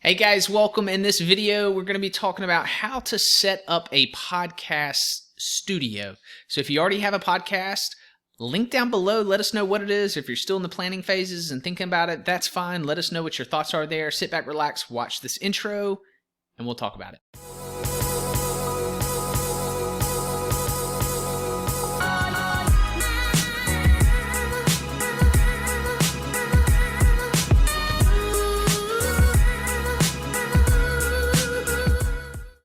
Hey guys, welcome. In this video, we're going to be talking about how to set up a podcast studio. So if you already have a podcast, link down below. Let us know what it is. If you're still in the planning phases and thinking about it, that's fine. Let us know what your thoughts are there. Sit back, relax, watch this intro, and we'll talk about it.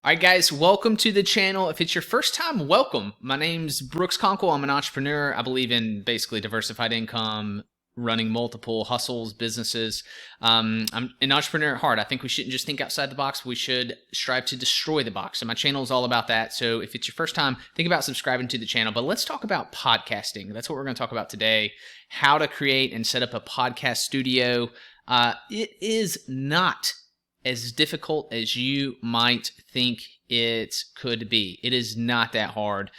Alright guys, welcome to the channel. If it's your first time, welcome. My name's Brooks Conkle. I'm an entrepreneur. I believe in basically diversified income, running multiple hustles, businesses. I'm an entrepreneur at heart. I think we shouldn't just think outside the box. We should strive to destroy the box. And my channel is all about that. So if it's your first time, think about subscribing to the channel. But let's talk about podcasting. That's what we're going to talk about today. How to create and set up a podcast studio. It is not as difficult as you might think it could be. It is not that hard.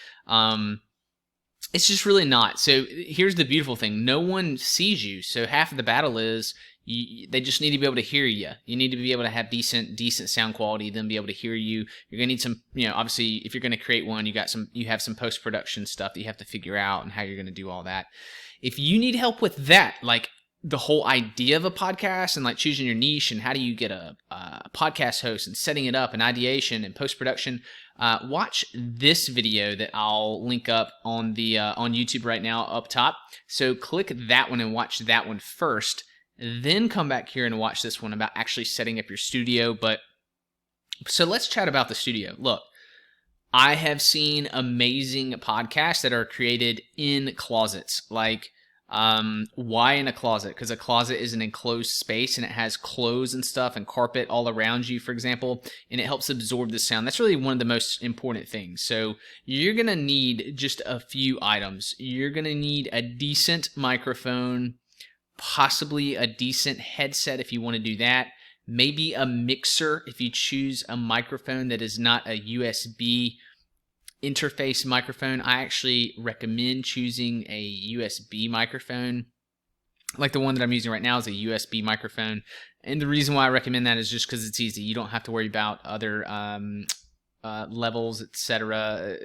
It's just really not. So here's the beautiful thing. No one sees you. So half of the battle is they just need to be able to hear you. You need to be able to have decent sound quality, then be able to hear you. You're going to need some, obviously if you're going to create one, you have some post-production stuff that you have to figure out and how you're going to do all that. If you need help with that, like the whole idea of a podcast and like choosing your niche and how do you get a podcast host and setting it up and ideation and post-production, watch this video that I'll link up on the on YouTube right now up top. So click that one and watch that one first, then come back here and watch this one about actually setting up your studio. But so let's chat about the studio. Look, I have seen amazing podcasts that are created in closets. Like, why in a closet? Because a closet is an enclosed space and it has clothes and stuff and carpet all around you, for example, and it helps absorb the sound. That's really one of the most important things. So you're going to need just a few items. You're going to need a decent microphone, possibly a decent headset if you want to do that. Maybe a mixer if you choose a microphone that is not a USB interface microphone. I actually recommend choosing a USB microphone. Like the one that I'm using right now is a USB microphone. And the reason why I recommend that is just because it's easy. You don't have to worry about other levels, etc.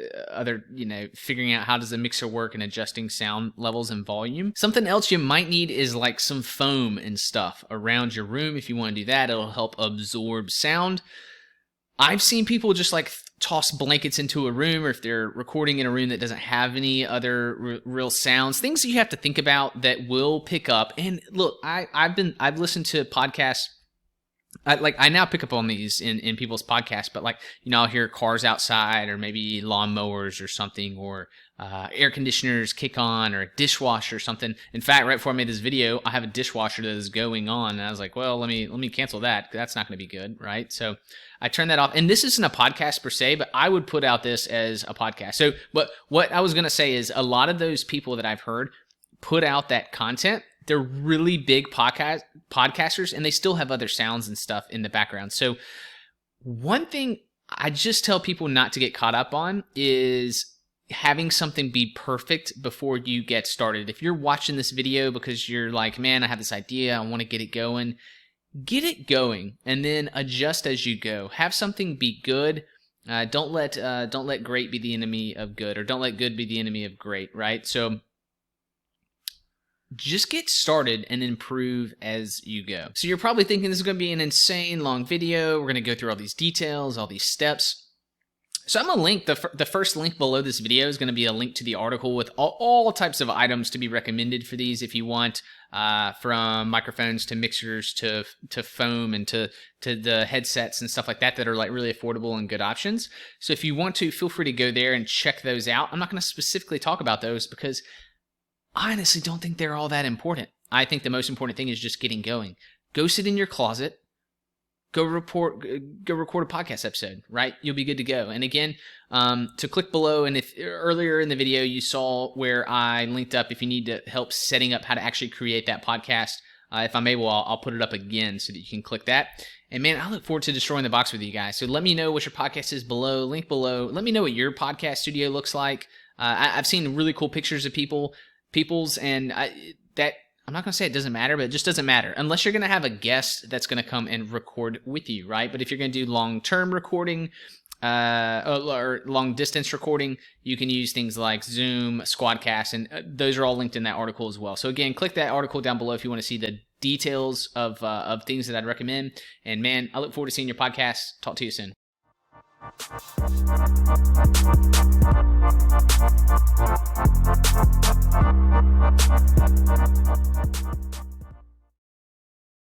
Figuring out how does the mixer work and adjusting sound levels and volume. Something else you might need is like some foam and stuff around your room. If you want to do that, it'll help absorb sound. I've seen people just like toss blankets into a room, or if they're recording in a room that doesn't have any other real sounds, things that you have to think about that will pick up. And look, I've listened to podcasts. I now pick up on these in people's podcasts, but I'll hear cars outside or maybe lawnmowers or something, or air conditioners kick on, or a dishwasher or something. In fact, right before I made this video, I have a dishwasher that is going on, and I was like, well, let me cancel that. That's not going to be good, right? So I turned that off. And this isn't a podcast per se, but I would put out this as a podcast. So, but what I was going to say is a lot of those people that I've heard put out that content, they're really big podcasters, and they still have other sounds and stuff in the background. So one thing I just tell people not to get caught up on is having something be perfect before you get started. If you're watching this video because you're like, man, I have this idea, I want to get it going and then adjust as you go. Have something be good. Don't let great be the enemy of good, or don't let good be the enemy of great, right? So just get started and improve as you go. So you're probably thinking this is going to be an insane long video. We're going to go through all these details, all these steps. So I'm going to link, the first link below this video is going to be a link to the article with all types of items to be recommended for these if you want, from microphones to mixers to foam and to the headsets and stuff like that are like really affordable and good options. So if you want to, feel free to go there and check those out. I'm not going to specifically talk about those because I honestly don't think they're all that important. I think the most important thing is just getting going. Go sit in your closet. Go record a podcast episode, right? You'll be good to go. And again, to click below, and if earlier in the video you saw where I linked up, if you need to help setting up how to actually create that podcast, if I'm able, I'll put it up again so that you can click that. And man, I look forward to destroying the box with you guys. So let me know what your podcast is below, link below. Let me know what your podcast studio looks like. I've seen really cool pictures of people's, and I'm not going to say it doesn't matter, but it just doesn't matter unless you're going to have a guest that's going to come and record with you, right? But if you're going to do long-term recording or long-distance recording, you can use things like Zoom, Squadcast, and those are all linked in that article as well. So again, click that article down below if you want to see the details of things that I'd recommend. And man, I look forward to seeing your podcast. Talk to you soon.